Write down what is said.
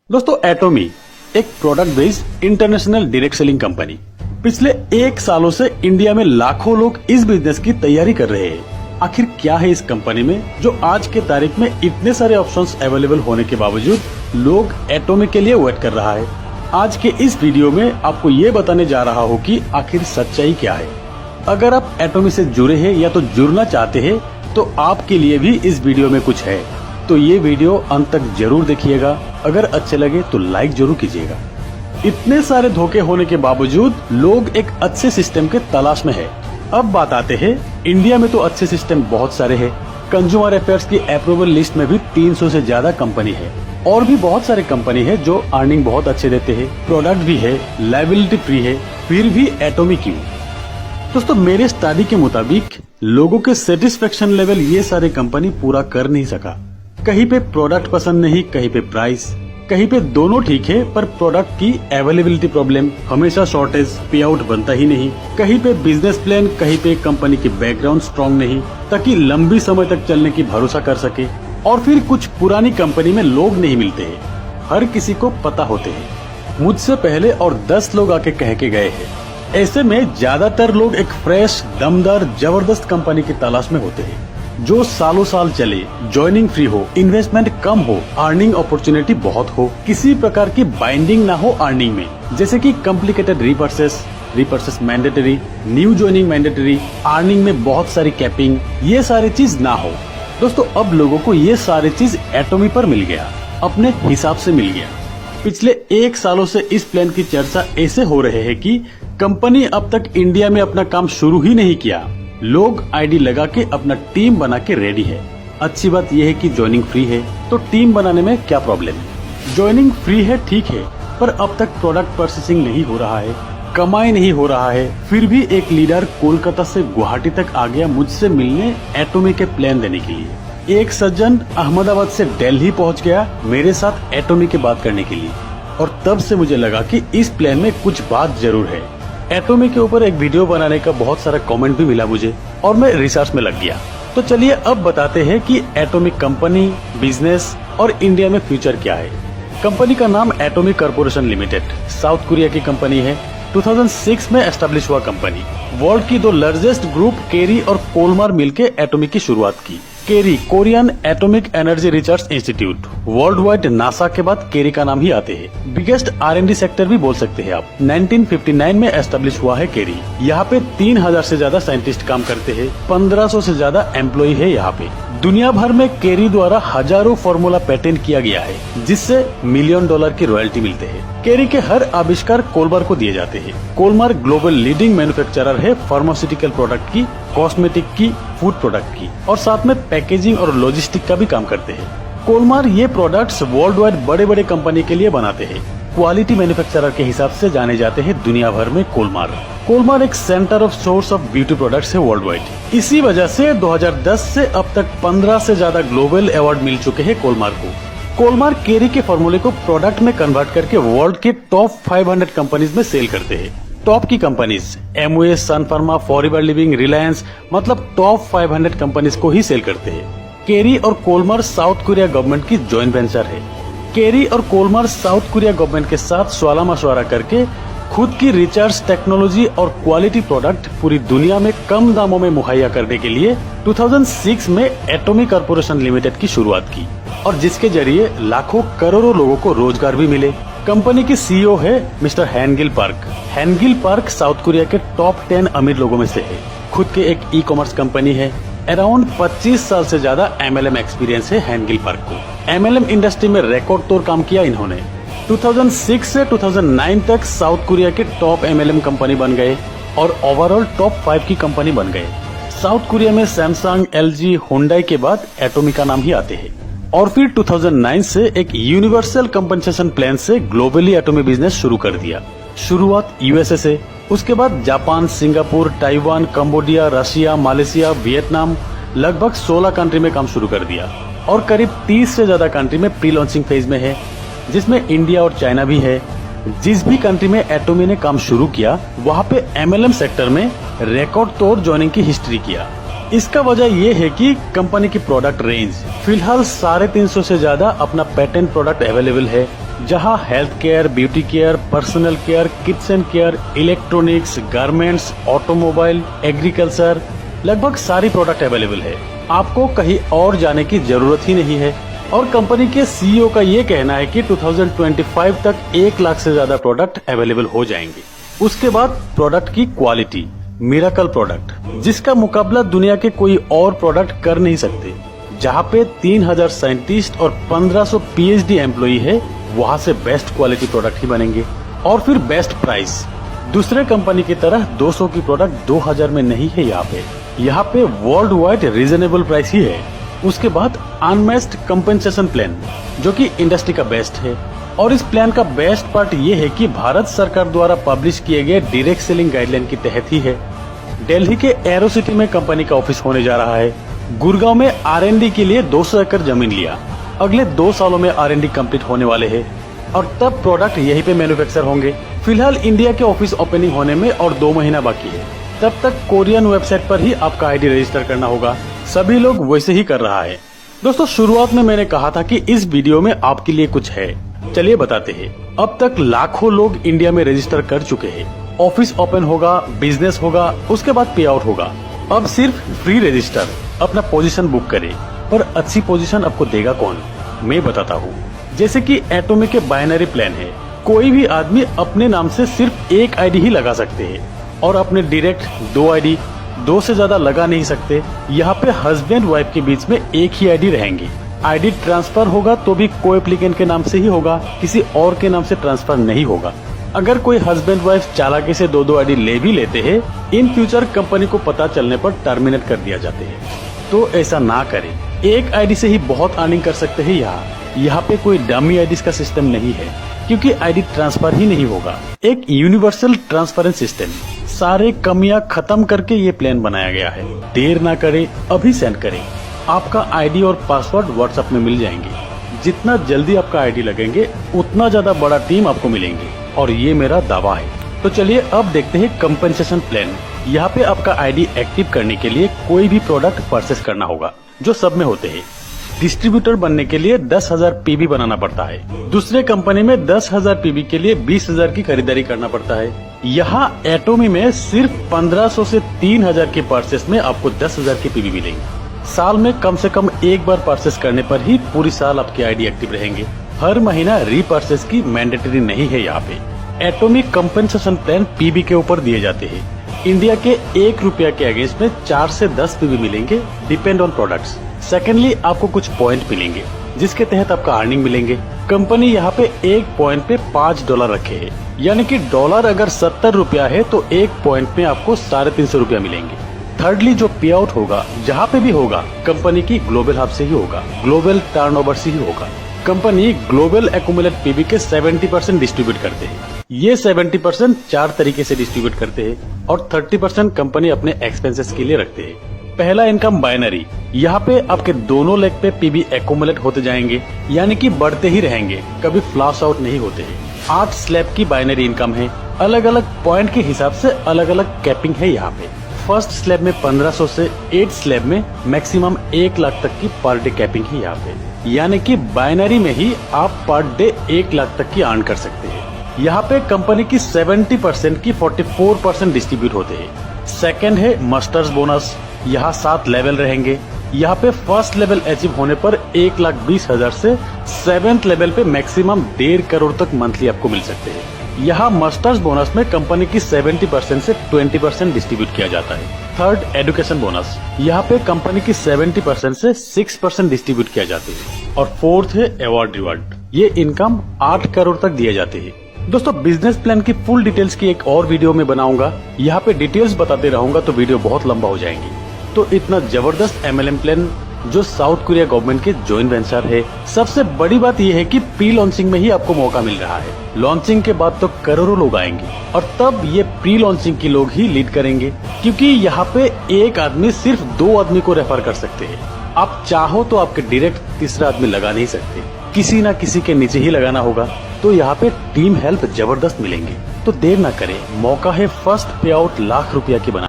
दोस्तों, एटोमी एक product based international direct selling company पिछले 1 सालों से इंडिया में लाखों लोग इस बिजनेस की तैयारी कर रहे हैं। आखिर क्या है इस कंपनी में जो आज के तारीख में इतने सारे ऑप्शंस अवेलेबल होने के बावजूद लोग एटोमी के लिए वेट कर रहा है। आज के इस वीडियो में आपको ये बताने जा रहा हूँ कि आखिर सच्चाई क्या है। अगर आप एटोमी से जुड़े हैं या तो जुड़ना चाहते हैं तो आपके लिए भी इस वीडियो में कुछ है, तो ये वीडियो अंत तक जरूर देखिएगा। अगर अच्छे लगे तो लाइक जरूर कीजिएगा। इतने सारे धोखे होने के बावजूद लोग एक अच्छे सिस्टम के तलाश में है। अब बात आते हैं, इंडिया में तो अच्छे सिस्टम बहुत सारे हैं। कंज्यूमर अफेयर्स की अप्रूवल लिस्ट में भी 300 से ज्यादा कंपनी है और भी बहुत सारे कंपनी है जो अर्निंग बहुत अच्छे देते हैं, प्रोडक्ट भी है, लायबिलिटी फ्री है, फिर भी एटोमी क्यों? दोस्तों, मेरे स्टडी के मुताबिक लोगों के सेटिस्फेक्शन लेवल ये सारे कंपनी पूरा कर नहीं सका। कहीं पे प्रोडक्ट पसंद नहीं, कहीं पे प्राइस, कहीं पे दोनों ठीक है पर प्रोडक्ट की अवेलेबिलिटी प्रॉब्लम, हमेशा शॉर्टेज, पे आउट बनता ही नहीं। कहीं पे बिजनेस प्लान, कहीं पे कंपनी की बैकग्राउंड स्ट्रॉन्ग नहीं ताकि लंबी समय तक चलने की भरोसा कर सके। और फिर कुछ पुरानी कंपनी में लोग नहीं मिलते हैं, हर किसी को पता होते हैं। मुझसे पहले और 10 लोग आके कह के गए हैं। ऐसे में ज्यादातर लोग एक फ्रेश, दमदार, जबरदस्त कंपनी की तलाश में होते हैं जो सालों साल चले, ज्वाइनिंग फ्री हो, इन्वेस्टमेंट कम हो, अर्निंग अपॉर्चुनिटी बहुत हो, किसी प्रकार की बाइंडिंग ना हो अर्निंग में, जैसे कि कॉम्प्लिकेटेड रिपर्सेस mandatory, new joining mandatory, earning में बहुत सारी कैपिंग, ये सारी चीज ना हो। दोस्तों, अब लोगों को ये सारी चीज एटोमी पर मिल गया, अपने हिसाब से मिल गया। पिछले 1 सालों से इस प्लान की चर्चा ऐसे हो रहे है कि कंपनी अब तक इंडिया में अपना काम शुरू ही नहीं किया। लोग आईडी लगा के अपना टीम बना के रेडी है। अच्छी बात यह है कि ज्वाइनिंग फ्री है, तो टीम बनाने में क्या प्रॉब्लम है? ज्वाइनिंग फ्री है ठीक है, पर अब तक प्रोडक्ट प्रोसेसिंग नहीं हो रहा है, कमाई नहीं हो रहा है। फिर भी एक लीडर कोलकाता से गुवाहाटी तक आ गया मुझसे मिलने एटोमी के प्लान देने के लिए। एक सज्जन अहमदाबाद से दिल्ली पहुंच गया मेरे साथ एटोमी की बात करने के लिए, और तब से मुझे लगा कि इस प्लान में कुछ बात जरूर है। एटोमी के ऊपर एक वीडियो बनाने का बहुत सारा कमेंट भी मिला मुझे और मैं रिसर्च में लग गया। तो चलिए अब बताते हैं कि एटोमी कंपनी, बिजनेस और इंडिया में फ्यूचर क्या है। कंपनी का नाम Atomy corporation limited, south Korea की कंपनी है। 2006 में एस्टेब्लिश हुआ कंपनी। वर्ल्ड की 2 लार्जेस्ट ग्रुप केरी और कोलमार मिलकर एटोमी की शुरुआत की। KAERI, Korean atomic energy research institute, world wide NASA के बाद केरी का नाम ही आते हैं। बिगेस्ट R&D सेक्टर भी बोल सकते हैं आप। 1959 में एस्टेब्लिश हुआ है केरी। यहाँ पे 3000 से ज्यादा साइंटिस्ट काम करते हैं, 1500 से ज्यादा एम्प्लॉय है यहाँ पे। दुनिया भर में केरी द्वारा हजारों फॉर्मूला पेटेंट किया गया है, जिससे $1 मिलियन की रॉयल्टी मिलते हैं। केरी के हर आविष्कार कोलमार को दिए जाते हैं। कोलमार ग्लोबल लीडिंग मैन्युफैक्चरर है फार्मास्यूटिकल प्रोडक्ट की, कॉस्मेटिक की, फूड प्रोडक्ट की, और साथ में पैकेजिंग और लॉजिस्टिक का भी काम करते हैं। कोलमार ये प्रोडक्ट्स वर्ल्ड वाइड बड़े बड़े कंपनी के लिए बनाते हैं। क्वालिटी मैन्युफैक्चरर के हिसाब से जाने जाते हैं दुनिया भर में कोलमार एक centre of source of beauty products है वर्ल्ड वाइड। इसी वजह से 2010 से अब तक 15 से ज्यादा ग्लोबल अवार्ड मिल चुके हैं कोलमार को। कोलमार केरी के फॉर्मूले को प्रोडक्ट में कन्वर्ट करके वर्ल्ड के टॉप 500 कंपनीज में सेल करते हैं। टॉप की कंपनीज एमवे, सन फार्मा, फॉरएवर लिविंग, रिलायंस, मतलब टॉप 500 कंपनीज को ही सेल करते हैं। केरी और कोलमार साउथ कोरिया गवर्नमेंट की जॉइंट वेंचर है। केरी और कोलमार साउथ कोरिया गवर्नमेंट के साथ सलाह मशवरा करके खुद की रिसर्च, टेक्नोलॉजी और क्वालिटी प्रोडक्ट पूरी दुनिया में कम दामों में मुहैया करने के लिए 2006 में एटोमी कॉर्पोरेशन लिमिटेड की शुरुआत की, और जिसके जरिए लाखों करोड़ों लोगों को रोजगार भी मिले। कंपनी की CEO है mister Hangil Park. Hangil Park South Korea के टॉप 10 अमीर लोगों में से है। खुद के एक ई-कॉमर्स कंपनी है। अराउंड 25 साल से ज्यादा MLM एक्सपीरियंस है हैनगिल पार्क को। MLM इंडस्ट्री में रिकॉर्ड तोड़ काम किया इन्होंने। 2006 से 2009 तक साउथ कोरिया के टॉप MLM कंपनी बन गए और ओवरऑल टॉप 5 की कंपनी बन गए। साउथ कोरिया में सैमसंग, LG, हुंडई के बाद एटोमी का नाम ही आते हैं। और फिर 2009 से एक यूनिवर्सल कंपनसेशन प्लान से ग्लोबली एटोमी बिजनेस शुरू कर दिया। शुरुआत USA से, उसके बाद Japan, Singapore, Taiwan, Cambodia, Russia, Malaysia, Vietnam, लगभग 16 कंट्री में काम शुरू कर दिया, और करीब 30 से ज्यादा कंट्री में प्री लॉन्चिंग फेज में है, जिसमें इंडिया और चाइना भी है। जिस भी कंट्री में एटोमी ने काम शुरू किया वहाँ पे MLM सेक्टर में रिकॉर्ड तोड़ ज्वाइनिंग की हिस्ट्री किया। इसका वजह ये है कि कंपनी की प्रोडक्ट रेंज फिलहाल 350 से ज्यादा अपना पेटेंट प्रोडक्ट अवेलेबल है। जहां health care, beauty care, personal care, kids and care, electronics, garments, automobile, agriculture, लगभग सारी प्रोडक्ट अवेलेबल है। आपको कहीं और जाने की जरूरत ही नहीं है। और कंपनी के सीईओ का ये कहना है कि 2025 तक 1 लाख से ज्यादा प्रोडक्ट अवेलेबल हो जाएंगे। उसके बाद प्रोडक्ट की क्वालिटी, मिरेकल प्रोडक्ट, जिसका मुकाबला दुनिया के कोई और प्रोडक्ट कर नहीं सकते। जहाँ पे 3000 साइंटिस्ट और 1500 PhD एम्प्लॉई है, वहाँ से बेस्ट क्वालिटी प्रोडक्ट ही बनेंगे। और फिर बेस्ट प्राइस, दूसरे कंपनी की तरह 200 की प्रोडक्ट 2000 में नहीं है। यहाँ पे वर्ल्ड वाइड रीजनेबल प्राइस ही है। उसके बाद अनमैच्ड कंपेंसेशन प्लान, जो कि इंडस्ट्री का बेस्ट है। और इस प्लान का बेस्ट पार्ट ये है कि भारत सरकार द्वारा पब्लिश किए गए डायरेक्ट सेलिंग गाइडलाइन के तहत ही है। दिल्ली के एरो सिटी में कंपनी का ऑफिस होने जा रहा है। गुड़गांव में R&D के लिए 200 एकड़ जमीन लिया। अगले 2 सालों में R&D कंप्लीट होने वाले हैं और तब प्रोडक्ट यहीं पे मैन्युफैक्चर होंगे। फिलहाल इंडिया के ऑफिस ओपनिंग होने में और 2 महीना बाकी है। तब तक कोरियन वेबसाइट पर ही आपका आईडी रजिस्टर करना होगा। सभी लोग वैसे ही कर रहा है। दोस्तों, शुरुआत में मैंने कहा था कि इस वीडियो में आपके लिए कुछ है। चलिए बताते हैं। अब तक लाखों लोग इंडिया में रजिस्टर कर चुके हैं। ऑफिस ओपन होगा, बिजनेस होगा, उसके बाद पे आउट होगा। अब सिर्फ फ्री रजिस्टर, अपना पोजीशन बुक करें। पर अच्छी पोजीशन आपको देगा कौन, मैं बताता हूँ। जैसे कि एटॉमिक के बाइनरी प्लान है। कोई भी आदमी अपने नाम से सिर्फ 1 आईडी ही लगा सकते हैं और अपने डायरेक्ट 2 आईडी, 2 से ज्यादा लगा नहीं सकते। यहाँ पे हस्बैंड वाइफ के बीच में एक ही आईडी रहेंगी। आईडी ट्रांसफर होगा तो भी को एप्लीकेंट के नाम से ही होगा, किसी और के नाम से ट्रांसफर नहीं होगा। अगर कोई हस्बैंड वाइफ चालाकी से 2-2 आईडी ले भी लेते हैं, इन फ्यूचर कंपनी को पता चलने पर टर्मिनेट कर दिया जाते हैं। तो ऐसा ना करें। एक आईडी से ही बहुत अर्निंग कर सकते हैं। यहाँ पे कोई डमी आईडी का सिस्टम नहीं है, क्योंकि आईडी ट्रांसफर ही नहीं होगा। एक यूनिवर्सल ट्रांसफरेंस सिस्टम, सारे कमियां खत्म करके ये प्लान बनाया गया है। देर ना करें, अभी सेंड करें। आपका आईडी और पासवर्ड व्हाट्सएप में मिल जाएंगे। जितना जल्दी आपका आईडी लगेंगे, उतना ज्यादा बड़ा टीम आपको मिलेंगे और ये मेरा दावा है। तो चलिए अब देखते हैं कंपेंसेशन प्लान। यहाँ पे आपका आईडी एक्टिव करने के लिए कोई भी प्रोडक्ट परचेस करना होगा, जो सब में होते हैं। डिस्ट्रीब्यूटर बनने के लिए 10,000 PB बनाना पड़ता है। दूसरे कंपनी में 10,000 PB के लिए 20,000 की खरीदारी करना पड़ता है। यहाँ एटोमी में सिर्फ 1500 से 3000 के परचेस में आपको 10,000 की PB मिलेंगे। साल में कम से कम एक बार परचेस करने पर ही पूरी साल आपके आईडी एक्टिव रहेंगे। हर महीना रीपर्चेस की मैंडेटरी नहीं है। यहाँ पे एटॉमिक कंपेंसेशन प्लान PB के ऊपर दिए जाते हैं। इंडिया के 1 रुपया के अगेंस्ट में 4 से 10 PB मिलेंगे, डिपेंड ऑन प्रोडक्ट्स। सेकेंडली, आपको कुछ पॉइंट मिलेंगे, जिसके तहत आपका अर्निंग मिलेंगे। कंपनी यहाँ पे 1 पॉइंट पे $5 रखे है, यानी कि डॉलर अगर 70 रुपया है तो 1 पॉइंट में आपको 350 रुपया मिलेंगे। थर्डली, जो पे आउट होगा, जहाँ पे भी होगा, कंपनी की ग्लोबल हब से ही होगा, ग्लोबल टर्नओवर से ही होगा। कंपनी ग्लोबल एक्यूमुलेट PB के 70% डिस्ट्रीब्यूट करते हैं। ये 70% 4 तरीके से डिस्ट्रीब्यूट करते हैं और 30% कंपनी अपने एक्सपेंसेस के लिए रखते हैं। पहला इनकम बाइनरी, यहाँ पे आपके दोनों लेग पे PB एक्यूमुलेट होते जाएंगे, यानी कि बढ़ते ही रहेंगे, कभी फ्लैश आउट नहीं होते हैं। 8 स्लैब की बाइनरी इनकम है। अलग अलग पॉइंट के हिसाब से अलग अलग कैपिंग है। यहाँ पे फर्स्ट स्लैब में 1500 से 8 स्लैब में मैक्सिमम 1 लाख तक की पर डे कैपिंग है यहाँ पे, यानी कि बाइनरी में ही आप पर डे 1 लाख तक की अर्न कर सकते हैं। यहाँ पे कंपनी की 70% की 44% डिस्ट्रीब्यूट होते हैं। सेकंड है मास्टर्स बोनस। यहाँ 7 लेवल रहेंगे। यहाँ पे फर्स्ट लेवल अचीव होने पर 1,20,000 से 7th लेवल पे मैक्सिमम 1.5 करोड़ तक मंथली आपको मिल सकते हैं। यहाँ मास्टर्स बोनस में कंपनी की 70% से 20% डिस्ट्रीब्यूट किया जाता है। Third, education bonus. यहाँ पे कंपनी की 70% से 6% डिस्ट्रीब्यूट किया जाते हैं। और फोर्थ है अवार्ड रिवार्ड। ये इनकम 8 करोड़ तक दिए जाते हैं। दोस्तों, बिजनेस प्लान की फुल डिटेल्स की एक और वीडियो में बनाऊंगा। यहाँ पे डिटेल्स बताते रहूंगा तो वीडियो बहुत लंबा हो जाएंगी। तो इतना जबरदस्त MLM प्लान जो साउथ कोरिया गवर्नमेंट के जॉइंट वेंचर है। सबसे बड़ी बात यह है कि प्री लॉन्चिंग में ही आपको मौका मिल रहा है। लॉन्चिंग के बाद तो करोड़ों लोग आएंगे और तब ये प्री लॉन्चिंग के लोग ही लीड करेंगे, क्योंकि यहाँ पे एक आदमी सिर्फ 2 आदमी को रेफर कर सकते हैं। आप चाहो तो आपके डायरेक्ट तीसरा आदमी लगा नहीं सकते, किसी न किसी के नीचे ही लगाना होगा। तो यहाँ पे टीम हेल्प जबरदस्त मिलेंगे। तो देर न करें, मौका है फर्स्ट पे आउट ₹1,00,000 की बना।